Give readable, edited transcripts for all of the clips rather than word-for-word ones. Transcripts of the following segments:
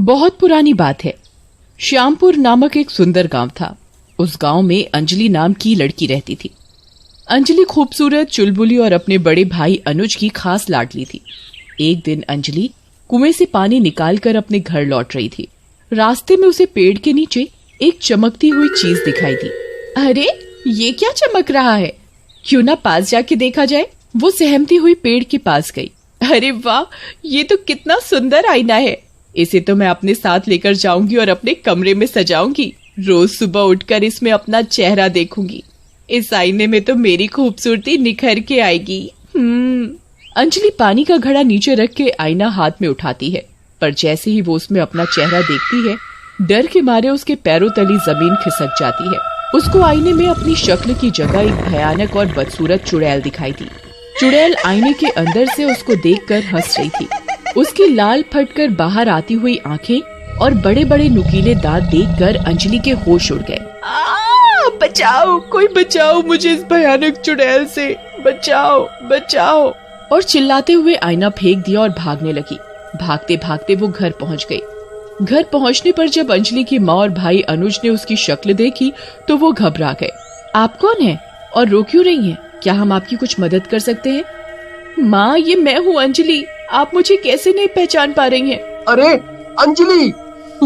बहुत पुरानी बात है। श्यामपुर नामक एक सुंदर गांव था। उस गांव में अंजलि नाम की लड़की रहती थी। अंजलि खूबसूरत, चुलबुली और अपने बड़े भाई अनुज की खास लाडली थी। एक दिन अंजलि कुएं से पानी निकालकर अपने घर लौट रही थी। रास्ते में उसे पेड़ के नीचे एक चमकती हुई चीज दिखाई दी। अरे, ये क्या चमक रहा है? क्यों ना पास जाके देखा जाए। वो सहमती हुई पेड़ के पास गई। अरे वाह, ये तो कितना सुंदर आईना है। इसे तो मैं अपने साथ लेकर जाऊंगी और अपने कमरे में सजाऊंगी। रोज सुबह उठकर इसमें अपना चेहरा देखूंगी। इस आईने में तो मेरी खूबसूरती निखर के आएगी। अंजलि पानी का घड़ा नीचे रख के आईना हाथ में उठाती है, पर जैसे ही वो उसमें अपना चेहरा देखती है, डर के मारे उसके पैरों तली जमीन खिसक जाती है। उसको आईने में अपनी शक्ल की जगह एक भयानक और बदसूरत चुड़ैल दिखाई दी। चुड़ैल आईने के अंदर से उसको देखकर हंस रही थी। उसकी लाल फटकर बाहर आती हुई आंखें और बड़े बड़े नुकीले दांत देखकर अंजलि के होश उड़ गए। बचाओ, कोई बचाओ मुझे इस भयानक चुड़ैल से, बचाओ बचाओ। और चिल्लाते हुए आईना फेंक दिया और भागने लगी। भागते भागते वो घर पहुंच गई। घर पहुंचने पर जब अंजलि की माँ और भाई अनुज ने उसकी शक्ल देखी तो वो घबरा गए। आप कौन हैं और रो क्यों रही हैं? क्या हम आपकी कुछ मदद कर सकते हैं? माँ, ये मैं हूँ अंजलि। आप मुझे कैसे नहीं पहचान पा रही हैं? अरे अंजलि,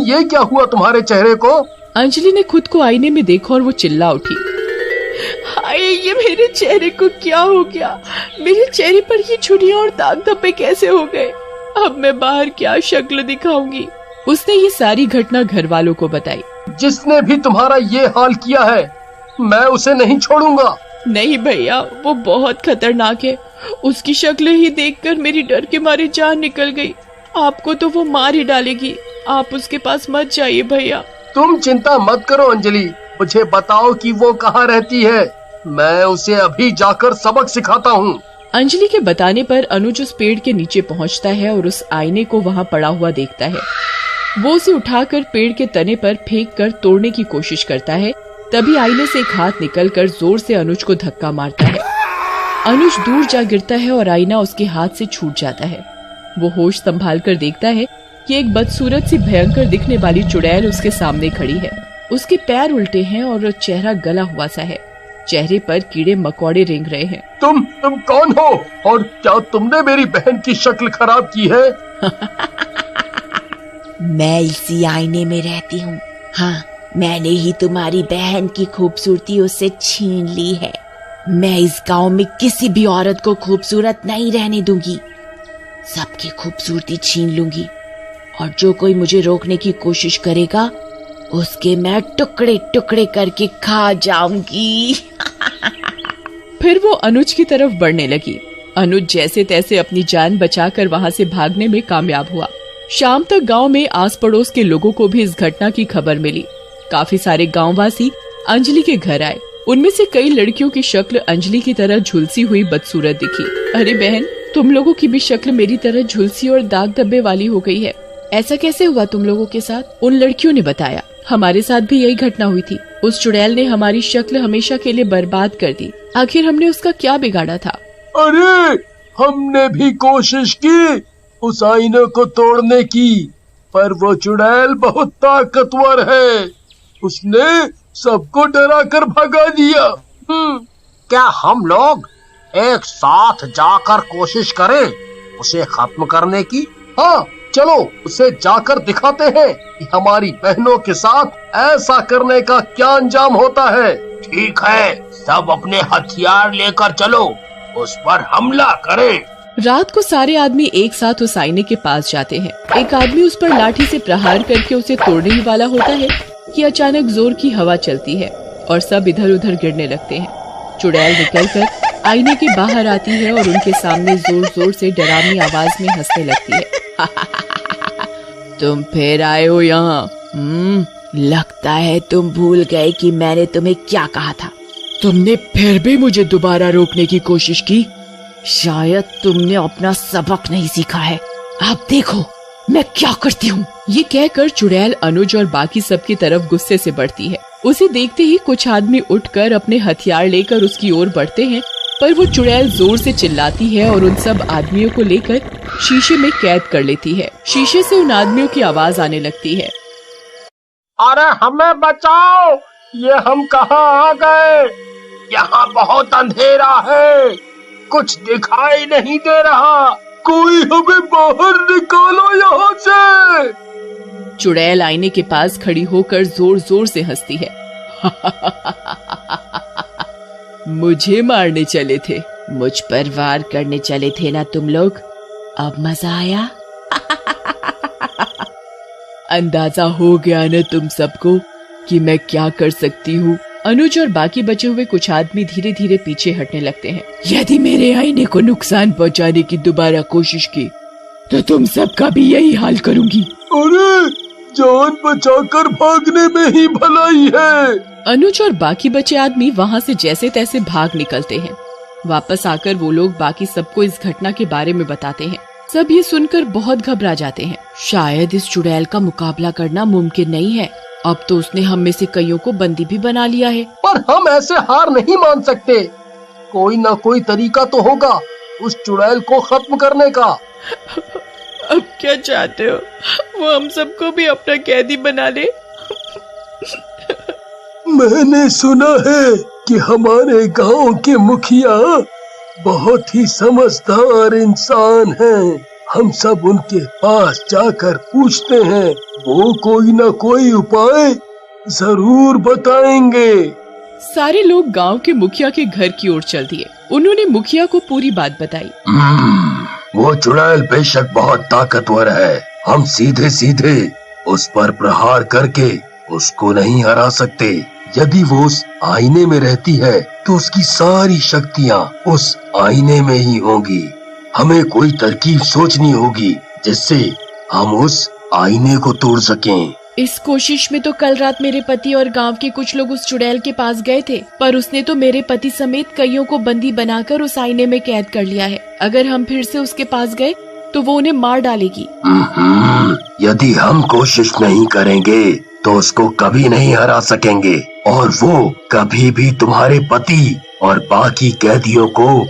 ये क्या हुआ तुम्हारे चेहरे को? अंजलि ने खुद को आईने में देखा और वो चिल्ला उठी। हाय, ये मेरे चेहरे को क्या हो गया? मेरे चेहरे पर ये झुर्रियां और दाग धब्बे कैसे हो गए? अब मैं बाहर क्या शक्ल दिखाऊंगी? उसने ये सारी घटना घर वालों को बताई। जिसने भी तुम्हारा ये हाल किया है, मैं उसे नहीं छोड़ूंगा। नहीं भैया, वो बहुत खतरनाक है। उसकी शक्ल ही देखकर मेरी डर के मारे जान निकल गई। आपको तो वो मार ही डालेगी। आप उसके पास मत जाइए भैया। तुम चिंता मत करो अंजलि, मुझे बताओ कि वो कहाँ रहती है। मैं उसे अभी जाकर सबक सिखाता हूँ। अंजलि के बताने पर अनुज उस पेड़ के नीचे पहुँचता है और उस आईने को वहाँ पड़ा हुआ देखता है। वो उसे उठाकर पेड़ के तने पर फेंक कर तोड़ने की कोशिश करता है। तभी आईने से एक हाथ निकलकर जोर से अनुज को धक्का मारता है। अनुज दूर जा गिरता है और आईना उसके हाथ से छूट जाता है। वो होश संभाल कर देखता है कि एक बदसूरत सी भयंकर दिखने वाली चुड़ैल उसके सामने खड़ी है। उसके पैर उल्टे हैं और चेहरा गला हुआ सा है। चेहरे पर कीड़े मकोड़े रेंग रहे हैं। तुम कौन हो और क्या तुमने मेरी बहन की शक्ल खराब की है? मैं इसी आईने में रहती हूँ। हाँ, मैंने ही तुम्हारी बहन की खूबसूरती उससे छीन ली है। मैं इस गांव में किसी भी औरत को खूबसूरत नहीं रहने दूंगी। सबकी खूबसूरती छीन लूंगी और जो कोई मुझे रोकने की कोशिश करेगा उसके मैं टुकड़े टुकड़े करके खा जाऊंगी। फिर वो अनुज की तरफ बढ़ने लगी। अनुज जैसे तैसे अपनी जान बचाकर वहाँ से भागने में कामयाब हुआ। शाम तक गांव में आस पड़ोस के लोगों को भी इस घटना की खबर मिली। काफी सारे गांववासी अंजलि के घर आए। उनमें से कई लड़कियों की शक्ल अंजलि की तरह झुलसी हुई बदसूरत दिखी। अरे बहन, तुम लोगों की भी शक्ल मेरी तरह झुलसी और दाग धब्बे वाली हो गई है। ऐसा कैसे हुआ तुम लोगों के साथ? उन लड़कियों ने बताया, हमारे साथ भी यही घटना हुई थी। उस चुड़ैल ने हमारी शक्ल हमेशा के लिए बर्बाद कर दी। आखिर हमने उसका क्या बिगाड़ा था? अरे, हमने भी कोशिश की उस आईने को तोड़ने की, पर वो चुड़ैल बहुत ताकतवर है। उसने सबको डरा कर भगा दिया। क्या हम लोग एक साथ जाकर कोशिश करें उसे खत्म करने की? हाँ, चलो उसे जाकर दिखाते हैं कि हमारी बहनों के साथ ऐसा करने का क्या अंजाम होता है। ठीक है, सब अपने हथियार लेकर चलो, उस पर हमला करें। रात को सारे आदमी एक साथ उस आईने के पास जाते हैं। एक आदमी उस पर लाठी से प्रहार करके उसे तोड़ने ही वाला होता है कि अचानक जोर की हवा चलती है और सब इधर उधर गिरने लगते हैं। चुड़ैल निकलकर आईने के बाहर आती है और उनके सामने जोर जोर से डरावनी आवाज में हंसने लगती है। तुम फिर आए हो यहाँ? लगता है तुम भूल गए कि मैंने तुम्हें क्या कहा था। तुमने फिर भी मुझे दोबारा रोकने की कोशिश की। शायद तुमने अपना सबक नहीं सीखा है। अब देखो मैं क्या करती हूँ। ये कहकर चुड़ैल अनुज और बाकी सबकी तरफ गुस्से से बढ़ती है। उसे देखते ही कुछ आदमी उठकर अपने हथियार लेकर उसकी ओर बढ़ते हैं पर वो चुड़ैल जोर से चिल्लाती है और उन सब आदमियों को लेकर शीशे में कैद कर लेती है। शीशे से उन आदमियों की आवाज आने लगती है, अरे हमें बचाओ, ये हम कहाँ आ गए? यहाँ बहुत अंधेरा है, कुछ दिखाई नहीं दे रहा, कोई हमें बाहर निकालो यहाँ से। चुड़ैल आईने के पास खड़ी होकर जोर जोर से हंसती है। मुझे मारने चले थे, मुझ पर वार करने चले थे ना तुम लोग, अब मजा आया? अंदाजा हो गया न तुम सबको कि मैं क्या कर सकती हूँ। अनुज और बाकी बचे हुए कुछ आदमी धीरे धीरे पीछे हटने लगते हैं। यदि मेरे आईने को नुकसान पहुँचाने की दोबारा कोशिश की तो तुम सबका भी यही हाल करूँगी। अरे जान बचाकर भागने में ही भलाई है। अनुज और बाकी बचे आदमी वहाँ से जैसे तैसे भाग निकलते हैं। वापस आकर वो लोग बाकी सबको इस घटना के बारे में बताते हैं। सब ये सुनकर बहुत घबरा जाते हैं। शायद इस चुड़ैल का मुकाबला करना मुमकिन नहीं है। अब तो उसने हम में से कईयों को बंदी भी बना लिया है। पर हम ऐसे हार नहीं मान सकते, कोई ना कोई तरीका तो होगा उस चुड़ैल को खत्म करने का। अब क्या चाहते हो, वो हम सबको भी अपना कैदी बना ले? मैंने सुना है कि हमारे गांव के मुखिया बहुत ही समझदार इंसान हैं। हम सब उनके पास जाकर पूछते हैं, वो कोई ना कोई उपाय जरूर बताएंगे। सारे लोग गांव के मुखिया के घर की ओर चल दिए। उन्होंने मुखिया को पूरी बात बताई। वो चुड़ैल बेशक बहुत ताकतवर है, हम सीधे सीधे उस पर प्रहार करके उसको नहीं हरा सकते। यदि वो उस आईने में रहती है तो उसकी सारी शक्तियाँ उस आईने में ही होंगी। हमें कोई तरकीब सोचनी होगी जिससे हम उस आईने को तोड़ सकें। इस कोशिश में तो कल रात मेरे पति और गांव के कुछ लोग उस चुड़ैल के पास गए थे, पर उसने तो मेरे पति समेत कईयों को बंदी बनाकर उस आईने में कैद कर लिया है। अगर हम फिर से उसके पास गए तो वो उन्हें मार डालेगी। यदि हम कोशिश नहीं करेंगे तो उसको कभी नहीं हरा सकेंगे और वो कभी भी तुम्हारे पति और बाकी कैदियों को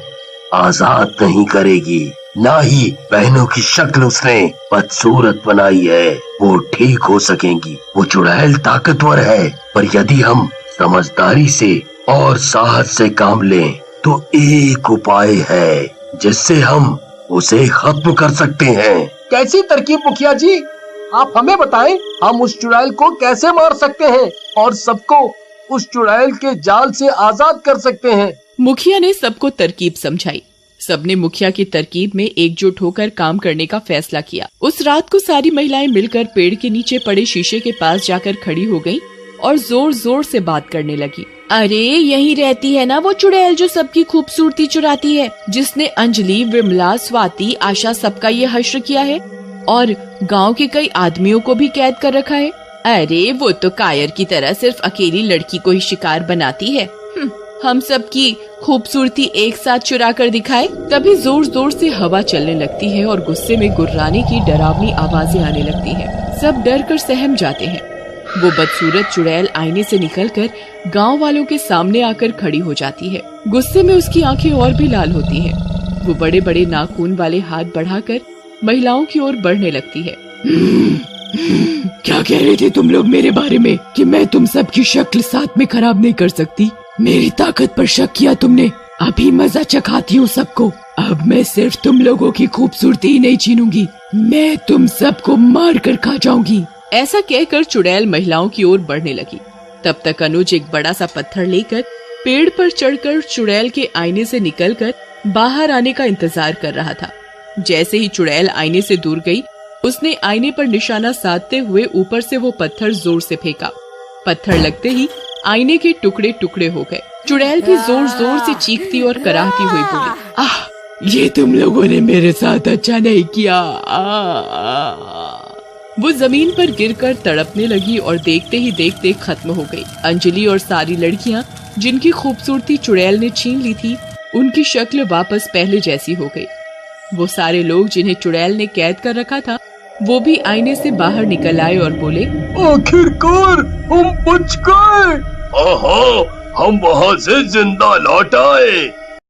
आजाद नहीं करेगी। ना ही बहनों की शक्ल उसने बदसूरत बनाई है, वो ठीक हो सकेंगी। वो चुड़ैल ताकतवर है, पर यदि हम समझदारी से और साहस से काम लें तो एक उपाय है जिससे हम उसे खत्म कर सकते हैं। कैसी तरकीब मुखिया जी, आप हमें बताएं, हम उस चुड़ैल को कैसे मार सकते हैं और सबको उस चुड़ैल के जाल से आजाद कर सकते हैं। मुखिया ने सबको तरकीब समझाई। सबने मुखिया की तरकीब में एकजुट होकर काम करने का फैसला किया। उस रात को सारी महिलाएं मिलकर पेड़ के नीचे पड़े शीशे के पास जाकर खड़ी हो गईं और जोर जोर से बात करने लगी। अरे यहीं रहती है ना वो चुड़ैल जो सबकी खूबसूरती चुराती है, जिसने अंजलि, विमला, स्वाति, आशा सबका ये हश्र किया है और गांव के कई आदमियों को भी कैद कर रखा है। अरे वो तो कायर की तरह सिर्फ अकेली लड़की को ही शिकार बनाती है। हम सबकी खूबसूरती एक साथ चुरा कर दिखाए। तभी जोर जोर से हवा चलने लगती है और गुस्से में गुर्राने की डरावनी आवाजें आने लगती है। सब डर कर सहम जाते हैं। वो बदसूरत चुड़ैल आईने से निकलकर गांव वालों के सामने आकर खड़ी हो जाती है। गुस्से में उसकी आंखें और भी लाल होती हैं। वो बड़े बड़े नाखून वाले हाथ बढ़ाकर महिलाओं की ओर बढ़ने लगती है। क्या कह रहे थे तुम लोग मेरे बारे में कि मैं तुम सबकी शक्ल साथ में खराब नहीं कर सकती? मेरी ताकत पर शक किया तुमने। अभी मजा चखाती हूँ सबको। अब मैं सिर्फ तुम लोगों की खूबसूरती ही नहीं छीनूंगी, मैं तुम सबको मार कर खा जाऊंगी। ऐसा कहकर चुड़ैल महिलाओं की ओर बढ़ने लगी। तब तक अनुज एक बड़ा सा पत्थर लेकर पेड़ पर चढ़कर चुड़ैल के आईने से निकलकर बाहर आने का इंतजार कर रहा था। जैसे ही चुड़ैल आईने से दूर गई, उसने आईने पर निशाना साधते हुए ऊपर से वो पत्थर जोर से फेंका। पत्थर लगते ही आईने के टुकड़े टुकड़े हो गए। चुड़ैल भी जोर जोर से चीखती और कराहती हुई बोली, आह, ये तुम लोगों ने मेरे साथ अच्छा नहीं किया। वो जमीन पर गिरकर तड़पने लगी और देखते ही देखते खत्म हो गई। अंजलि और सारी लड़कियां जिनकी खूबसूरती चुड़ैल ने छीन ली थी, उनकी शक्ल वापस पहले जैसी हो गई। वो सारे लोग जिन्हें चुड़ैल ने कैद कर रखा था, वो भी आईने से बाहर निकल आए और बोले, आखिरकार हम बच गए। हम वहाँ से जिंदा लौट आए।